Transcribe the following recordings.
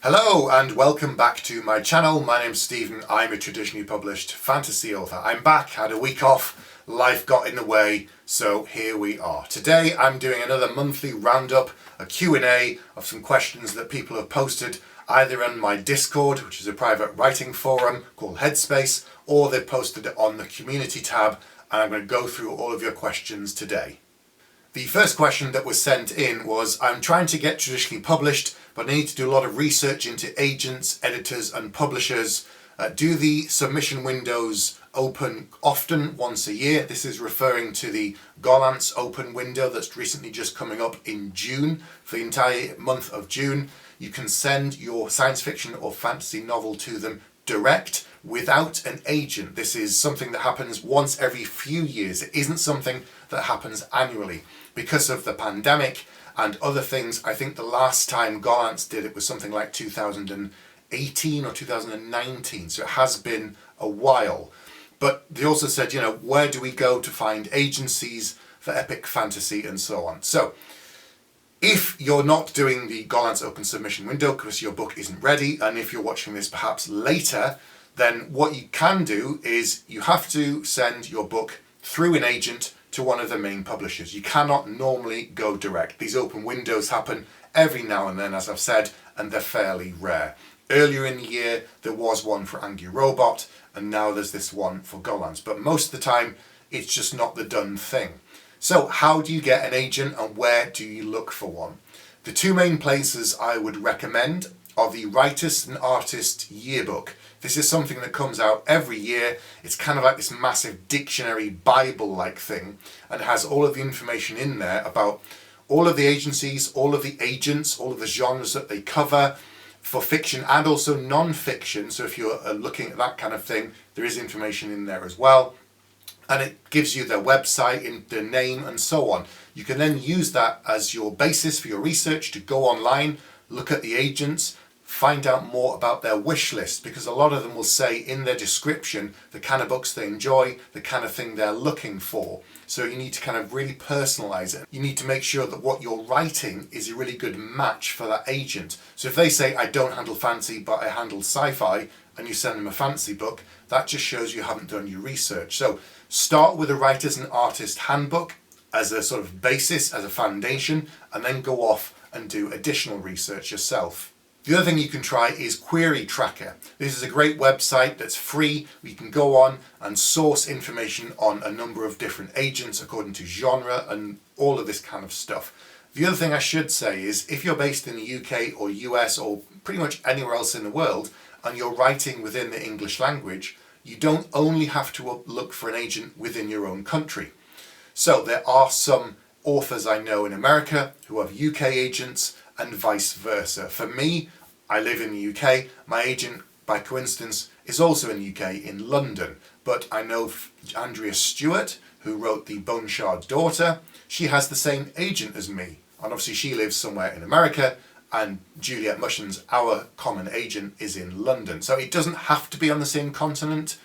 Hello and welcome back to my channel. My name's Stephen. I'm a traditionally published fantasy author. I'm back, had a week off, life got in the way, so here we are. Today I'm doing another monthly roundup, a Q&A of some questions that people have posted either on my Discord, which is a private writing forum called Headspace, or they've posted it on the community tab, and I'm going to go through all of your questions today. The first question that was sent in was, I'm trying to get traditionally published, but I need to do a lot of research into agents, editors and publishers. Do the submission windows open often, once a year? This is referring to the Gollancz open window that's recently just coming up in June. For the entire month of June, you can send your science fiction or fantasy novel to them direct without an agent. This is something that happens once every few years. It isn't something that happens annually. Because of the pandemic and other things, I think the last time Gollancz did it was something like 2018 or 2019, so it has been a while. But they also said, where do we go to find agencies for epic fantasy and so on? So if you're not doing the Gollancz open submission window because your book isn't ready, and if you're watching this perhaps later, then what you can do is you have to send your book through an agent to one of the main publishers. You cannot normally go direct. These open windows happen every now and then, as I've said, and they're fairly rare. Earlier in the year, there was one for Angry Robot, and now there's this one for Gollancz. But most of the time, it's just not the done thing. So how do you get an agent and where do you look for one? The two main places I would recommend are the Writers and Artists Yearbook. This is something that comes out every year. It's kind of like this massive dictionary Bible-like thing, and it has all of the information in there about all of the agencies, all of the agents, all of the genres that they cover for fiction and also non-fiction. So if you're looking at that kind of thing, there is information in there as well. And it gives you their website, their name and so on. You can then use that as your basis for your research to go online, look at the agents, find out more about their wish list, because a lot of them will say in their description the kind of books they enjoy, the kind of thing they're looking for. So you need to kind of really personalize it. You need to make sure that what you're writing is a really good match for that agent. So if they say, I don't handle fantasy, but I handle sci-fi, and you send them a fantasy book, that just shows you haven't done your research. So start with a Writers and Artist Handbook as a sort of basis, as a foundation, and then go off and do additional research yourself. The other thing you can try is Query Tracker. This is a great website that's free. You can go on and source information on a number of different agents according to genre and all of this kind of stuff. The other thing I should say is if you're based in the UK or US or pretty much anywhere else in the world and you're writing within the English language, you don't only have to look for an agent within your own country. So there are some authors I know in America who have UK agents and vice versa. For me, I live in the UK. My agent, by coincidence, is also in the UK, in London. But I know Andrea Stewart, who wrote The Bone Shard Daughter. She has the same agent as me. And obviously she lives somewhere in America, and Juliet Mushin's, our common agent, is in London. So it doesn't have to be on the same continent.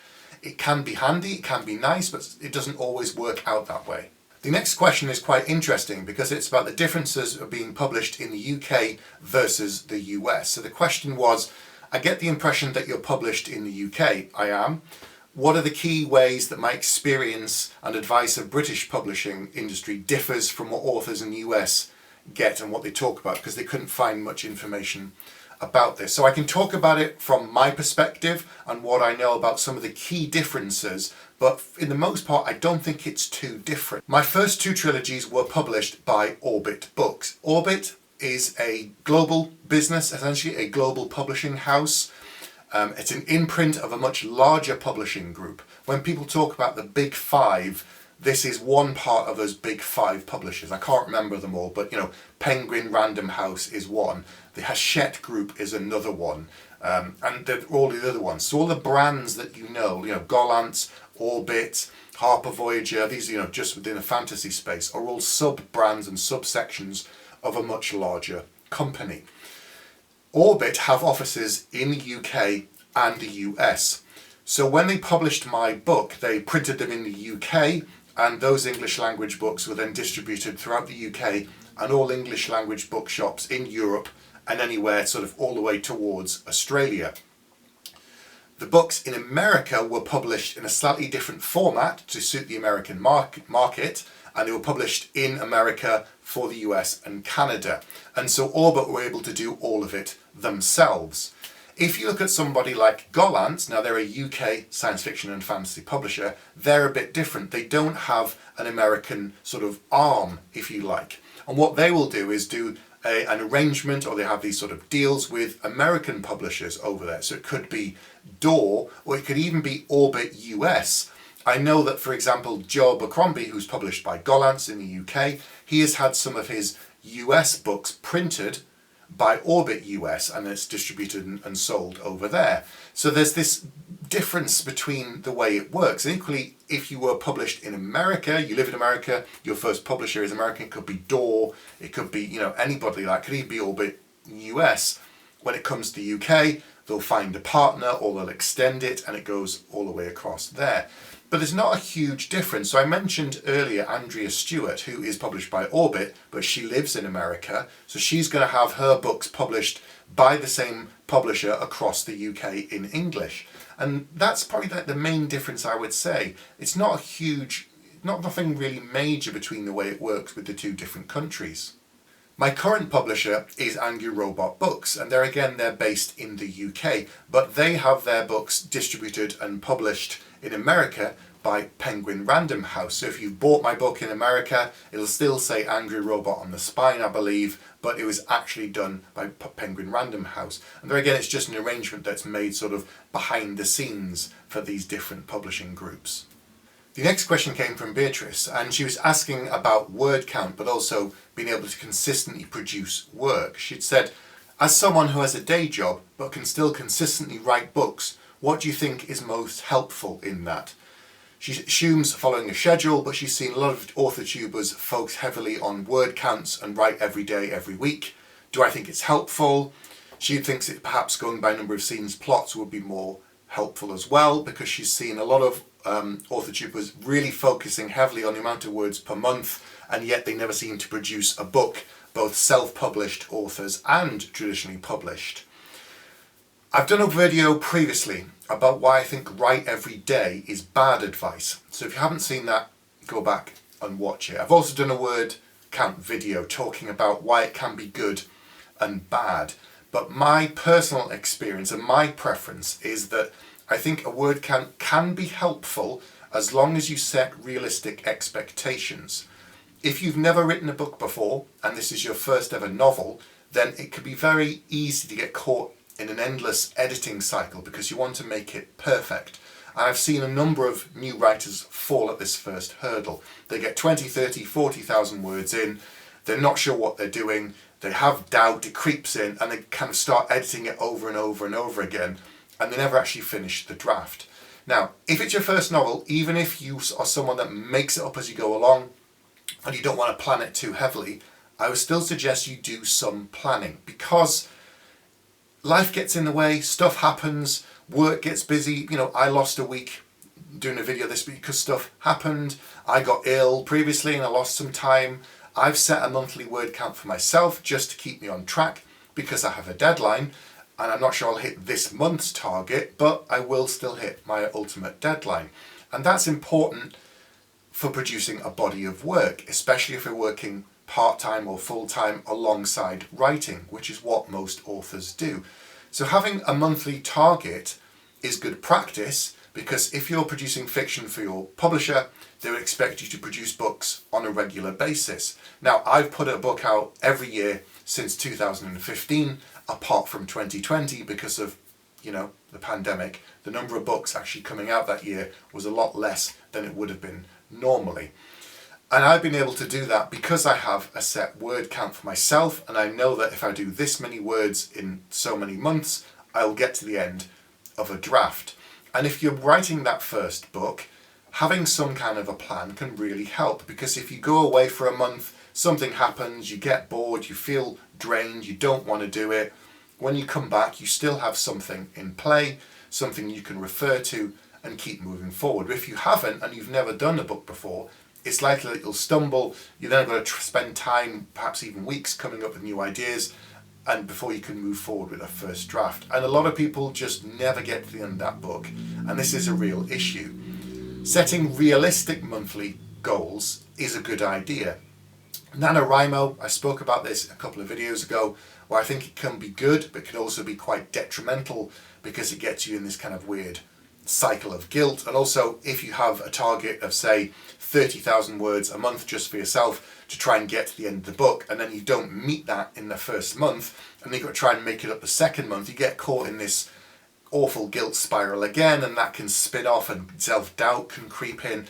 It can be handy, it can be nice, but it doesn't always work out that way. The next question is quite interesting because it's about the differences of being published in the UK versus the US. So the question was, I get the impression that you're published in the UK. I am. What are the key ways that my experience and advice of British publishing industry differs from what authors in the US get and what they talk about? Because they couldn't find much information about this. So I can talk about it from my perspective and what I know about some of the key differences, but in the most part I don't think it's too different. My first two trilogies were published by Orbit Books. Orbit is a global business, essentially a global publishing house. It's an imprint of a much larger publishing group. When people talk about the big five, this is one part of those big five publishers. I can't remember them all, but Penguin Random House is one. The Hachette Group is another one. And all the other ones. So all the brands that Gollancz, Orbit, Harper Voyager, these just within a fantasy space, are all sub-brands and subsections of a much larger company. Orbit have offices in the UK and the US. So when they published my book, they printed them in the UK, and those English language books were then distributed throughout the UK and all English language bookshops in Europe and anywhere sort of all the way towards Australia. The books in America were published in a slightly different format to suit the American market, and they were published in America for the US and Canada. And so Orbit were able to do all of it themselves. If you look at somebody like Gollancz, now they're a UK science fiction and fantasy publisher, they're a bit different. They don't have an American sort of arm, if you like. And what they will do is do an arrangement, or they have these sort of deals with American publishers over there. So it could be Door, or it could even be Orbit US. I know that, for example, Joe Abercrombie, who's published by Gollancz in the UK, he has had some of his US books printed by Orbit US, and it's distributed and sold over there. So there's this difference between the way it works. And equally, if you were published in America, you live in America, your first publisher is American, it could be Door, it could be, anybody, like, could even be Orbit US. When it comes to the UK, they'll find a partner or they'll extend it, and it goes all the way across there. But there's not a huge difference. So I mentioned earlier Andrea Stewart, who is published by Orbit, but she lives in America. So she's going to have her books published by the same publisher across the UK in English. And that's probably the main difference, I would say. It's not a huge, nothing really major between the way it works with the two different countries. My current publisher is Angry Robot Books, and they're based in the UK, but they have their books distributed and published in America by Penguin Random House. So if you've bought my book in America, it'll still say Angry Robot on the spine, I believe, but it was actually done by Penguin Random House. And there again, it's just an arrangement that's made sort of behind the scenes for these different publishing groups. The next question came from Beatrice, and she was asking about word count, but also being able to consistently produce work. She'd said, as someone who has a day job but can still consistently write books, what do you think is most helpful in that? She assumes following a schedule, but she's seen a lot of author tubers focus heavily on word counts and write every day, every week. Do I think it's helpful? She thinks that perhaps going by number of scenes plots would be more helpful as well, because she's seen a lot of author tubers really focusing heavily on the amount of words per month, and yet they never seem to produce a book, both self-published authors and traditionally published. I've done a video previously about why I think write every day is bad advice. So if you haven't seen that, go back and watch it. I've also done a word count video talking about why it can be good and bad. But my personal experience and my preference is that I think a word count can be helpful as long as you set realistic expectations. If you've never written a book before and this is your first ever novel, then it could be very easy to get caught in an endless editing cycle because you want to make it perfect. And I've seen a number of new writers fall at this first hurdle. They get 20, 30, 40,000 words in, they're not sure what they're doing, they have doubt, it creeps in, and they kind of start editing it over and over and over again, and they never actually finish the draft. Now, if it's your first novel, even if you are someone that makes it up as you go along, and you don't want to plan it too heavily, I would still suggest you do some planning, because life gets in the way, stuff happens, work gets busy. I lost a week doing a video this week because stuff happened. I got ill previously and I lost some time. I've set a monthly word count for myself just to keep me on track because I have a deadline, and I'm not sure I'll hit this month's target, but I will still hit my ultimate deadline. And that's important for producing a body of work, especially if you're working part-time or full-time alongside writing, which is what most authors do. So having a monthly target is good practice, because if you're producing fiction for your publisher, they would expect you to produce books on a regular basis. Now, I've put a book out every year since 2015, apart from 2020 because of, the pandemic. The number of books actually coming out that year was a lot less than it would have been normally. And I've been able to do that because I have a set word count for myself, and I know that if I do this many words in so many months, I'll get to the end of a draft. And if you're writing that first book, having some kind of a plan can really help, because if you go away for a month, something happens, you get bored, you feel drained, you don't want to do it. When you come back, you still have something in play, something you can refer to and keep moving forward. But if you haven't and you've never done a book before, it's likely that you'll stumble. You're then going to spend time, perhaps even weeks, coming up with new ideas, and before you can move forward with a first draft. And a lot of people just never get to the end of that book, and this is a real issue. Setting realistic monthly goals is a good idea. NaNoWriMo, I spoke about this a couple of videos ago, where I think it can be good, but can also be quite detrimental because it gets you in this kind of weird cycle of guilt. And also, if you have a target of, say, 30,000 words a month just for yourself to try and get to the end of the book, and then you don't meet that in the first month, and then you've got to try and make it up the second month, you get caught in this awful guilt spiral again, and that can spin off and self-doubt can creep in.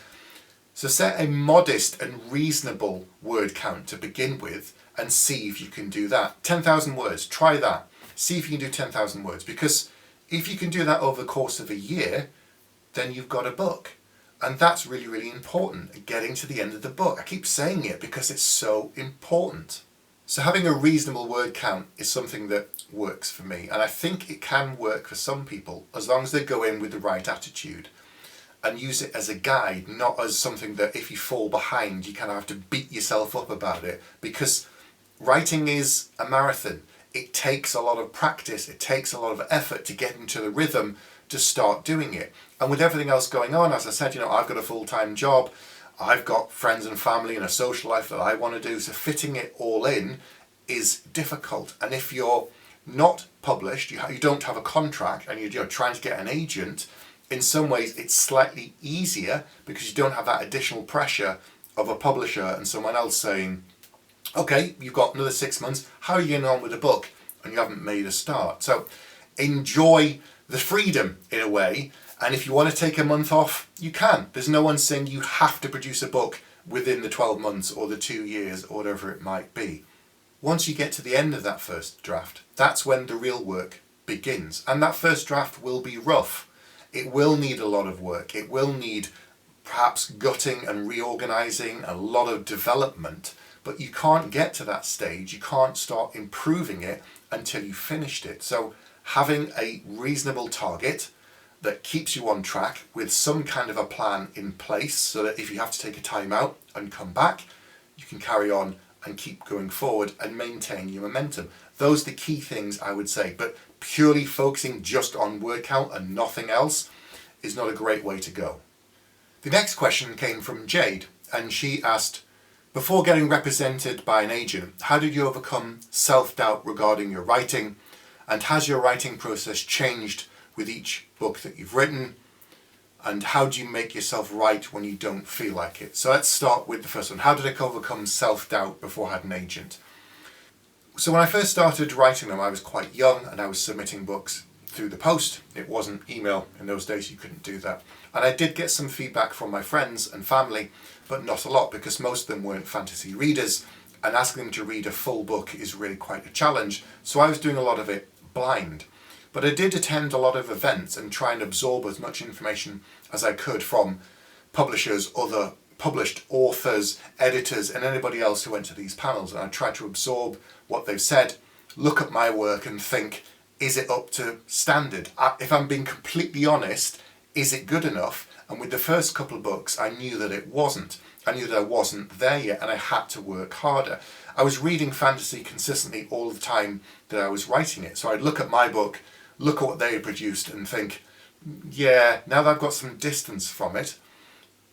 So set a modest and reasonable word count to begin with and see if you can do that. 10,000 words, try that. See if you can do 10,000 words, because if you can do that over the course of a year, then you've got a book. And that's really, really important, getting to the end of the book. I keep saying it because it's so important. So having a reasonable word count is something that works for me. And I think it can work for some people as long as they go in with the right attitude and use it as a guide, not as something that if you fall behind, you kind of have to beat yourself up about it. Because writing is a marathon. It takes a lot of practice. It takes a lot of effort to get into the rhythm to start doing it. And with everything else going on, as I said, I've got a full-time job, I've got friends and family and a social life that I want to do, so fitting it all in is difficult. And if you're not published, you don't have a contract, and you're trying to get an agent, in some ways it's slightly easier because you don't have that additional pressure of a publisher and someone else saying, okay, you've got another 6 months, how are you getting on with the book? And you haven't made a start. So enjoy the freedom in a way, and if you want to take a month off, you can. There's no one saying you have to produce a book within the 12 months or the 2 years or whatever it might be. Once you get to the end of that first draft, that's when the real work begins. And that first draft will be rough. It will need a lot of work. It will need perhaps gutting and reorganizing, a lot of development, but you can't get to that stage. You can't start improving it until you've finished it. So having a reasonable target that keeps you on track with some kind of a plan in place, so that if you have to take a time out and come back, you can carry on and keep going forward and maintain your momentum. Those are the key things I would say, but purely focusing just on word count and nothing else is not a great way to go. The next question came from Jade, and she asked, before getting represented by an agent, how did you overcome self-doubt regarding your writing? And has your writing process changed with each book that you've written? And how do you make yourself write when you don't feel like it? So let's start with the first one. How did I overcome self-doubt before I had an agent? So when I first started writing them, I was quite young and I was submitting books through the post. It wasn't email. In those days you couldn't do that. And I did get some feedback from my friends and family, but not a lot, because most of them weren't fantasy readers, and asking them to read a full book is really quite a challenge. So I was doing a lot of it blind. But I did attend a lot of events and try and absorb as much information as I could from publishers, other published authors, editors, and anybody else who went to these panels. And I tried to absorb what they've said, look at my work and think, is it up to standard? If I'm being completely honest, is it good enough? And with the first couple of books, I knew that it wasn't. I knew that I wasn't there yet, and I had to work harder. I was reading fantasy consistently all the time that I was writing it. So I'd look at my book, look at what they had produced and think, yeah, now that I've got some distance from it,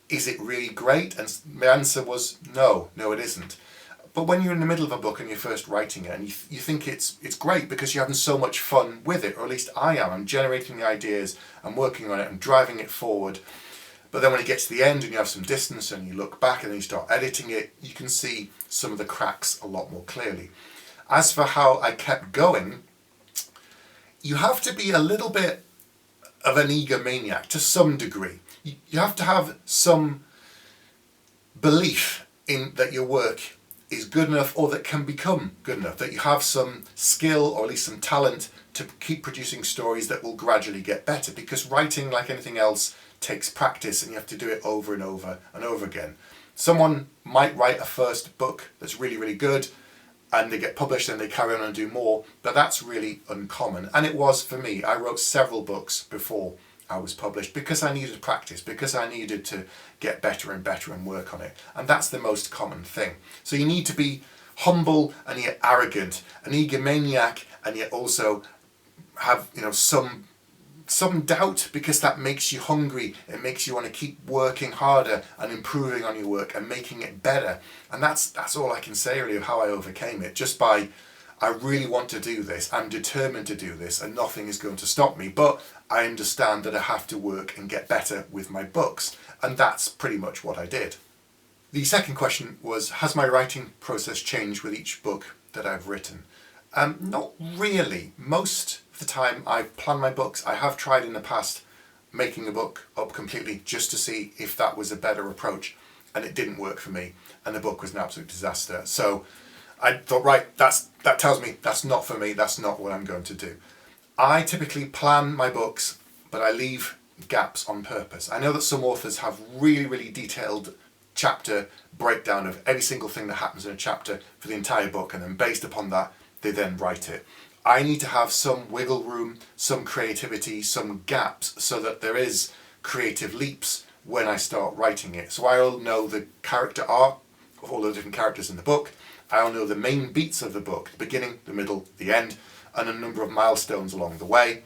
is it really great? And my answer was no, it isn't. But when you're in the middle of a book and you're first writing it, and you think it's great because you're having so much fun with it, or at least I am. I'm generating the ideas, I'm working on it, I'm driving it forward. But then when you get to the end and you have some distance and you look back and then you start editing it, you can see some of the cracks a lot more clearly. As for how I kept going, you have to be a little bit of an egomaniac to some degree. You have to have some belief in that your work is good enough, or that can become good enough, that you have some skill or at least some talent to keep producing stories that will gradually get better, because writing, like anything else, takes practice and you have to do it over and over and over again. Someone might write a first book that's really, really good and they get published and they carry on and do more, but that's really uncommon. And it was for me. I wrote several books before I was published because I needed practice, because I needed to get better and better and work on it. And that's the most common thing. So you need to be humble and yet arrogant, an egomaniac and yet also have some doubt, because that makes you hungry. It makes you want to keep working harder and improving on your work and making it better. And that's all I can say really of how I overcame it, just by I really want to do this, I'm determined to do this, and nothing is going to stop me. But I understand that I have to work and get better with my books, and that's pretty much what I did. The second question was, has my writing process changed with each book that I've written? Not really. Most of the time I plan my books. I have tried in the past making a book up completely just to see if that was a better approach, and it didn't work for me, and the book was an absolute disaster. So I thought, right, that tells me that's not for me, that's not what I'm going to do. I typically plan my books, but I leave gaps on purpose. I know that some authors have really, really detailed chapter breakdown of every single thing that happens in a chapter for the entire book, and then based upon that, they then write it. I need to have some wiggle room, some creativity, some gaps, so that there is creative leaps when I start writing it. So I'll know the character arc of all the different characters in the book. I'll know the main beats of the book, the beginning, the middle, the end, and a number of milestones along the way.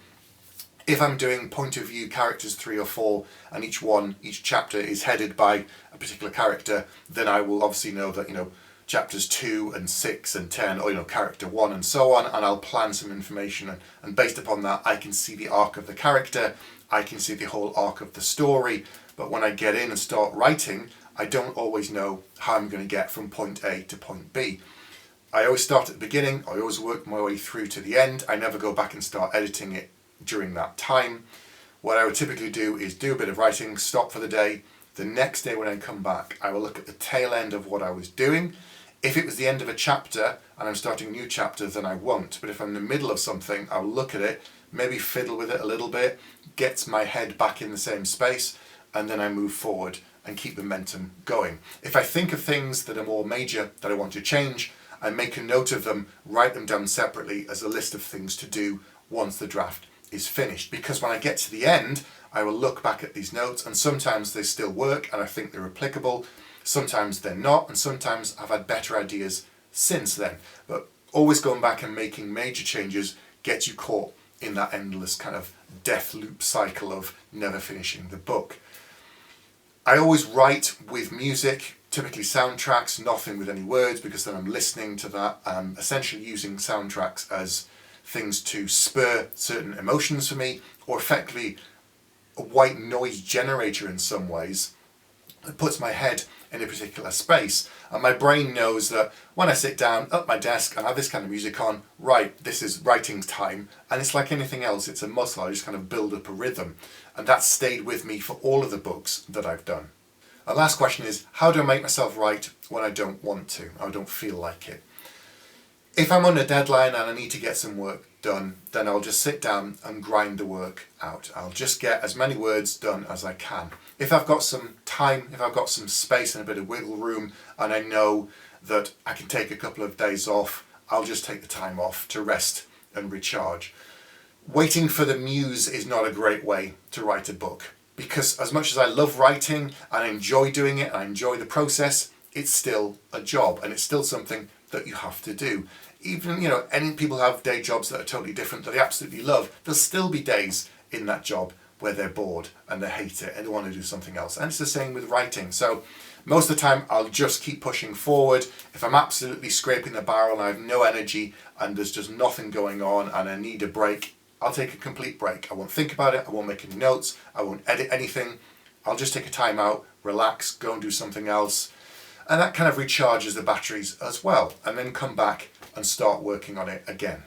If I'm doing point of view characters 3 or 4, and each chapter is headed by a particular character, then I will obviously know that, chapters 2 and 6 and 10, or character 1 and so on, and I'll plan some information, and based upon that I can see the arc of the character, I can see the whole arc of the story. But when I get in and start writing, I don't always know how I'm going to get from point A to point B. I always start at the beginning, I always work my way through to the end. I never go back and start editing it during that time. What I would typically do is do a bit of writing, stop for the day. The next day when I come back, I will look at the tail end of what I was doing. If it was the end of a chapter and I'm starting a new chapter, then I won't. But if I'm in the middle of something, I'll look at it, maybe fiddle with it a little bit, get my head back in the same space, and then I move forward and keep the momentum going. If I think of things that are more major that I want to change, I make a note of them, write them down separately as a list of things to do once the draft is finished. Because when I get to the end, I will look back at these notes, and sometimes they still work and I think they're applicable. Sometimes they're not, and sometimes I've had better ideas since then. But always going back and making major changes gets you caught in that endless kind of death loop cycle of never finishing the book. I always write with music, typically soundtracks, nothing with any words, because then I'm listening to that. I'm essentially using soundtracks as things to spur certain emotions for me, or effectively a white noise generator in some ways. It puts my head in a particular space, and my brain knows that when I sit down at my desk and have this kind of music on, right, this is writing time, and it's like anything else, it's a muscle. I just kind of build up a rhythm, and that's stayed with me for all of the books that I've done. The last question is, how do I make myself write when I don't want to, I don't feel like it? If I'm on a deadline and I need to get some work done, then I'll just sit down and grind the work out. I'll just get as many words done as I can. If I've got some time, if I've got some space and a bit of wiggle room, and I know that I can take a couple of days off, I'll just take the time off to rest and recharge. Waiting for the muse is not a great way to write a book, because as much as I love writing and I enjoy doing it, I enjoy the process, it's still a job, and it's still something that you have to do. Even, any people have day jobs that are totally different that they absolutely love. There'll still be days in that job where they're bored and they hate it and they want to do something else. And it's the same with writing. So most of the time I'll just keep pushing forward. If I'm absolutely scraping the barrel and I have no energy and there's just nothing going on and I need a break, I'll take a complete break. I won't think about it, I won't make any notes, I won't edit anything. I'll just take a time out, relax, go and do something else. And that kind of recharges the batteries as well, and then come back and start working on it again.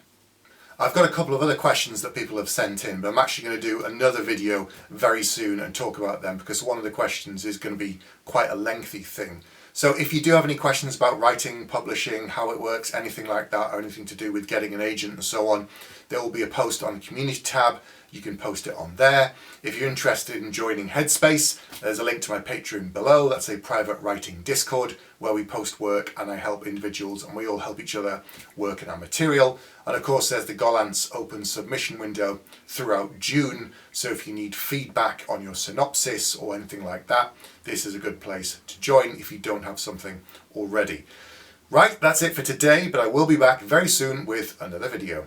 I've got a couple of other questions that people have sent in, but I'm actually going to do another video very soon and talk about them, because one of the questions is going to be quite a lengthy thing. So if you do have any questions about writing, publishing, how it works, anything like that, or anything to do with getting an agent and so on, there will be a post on the community tab. You can post it on there. If you're interested in joining Headspace, there's a link to my Patreon below. That's a private writing Discord where we post work and I help individuals and we all help each other work on our material. And of course there's the Gollancz open submission window throughout June. So if you need feedback on your synopsis or anything like that, this is a good place to join if you don't have something already. Right, that's it for today, but I will be back very soon with another video.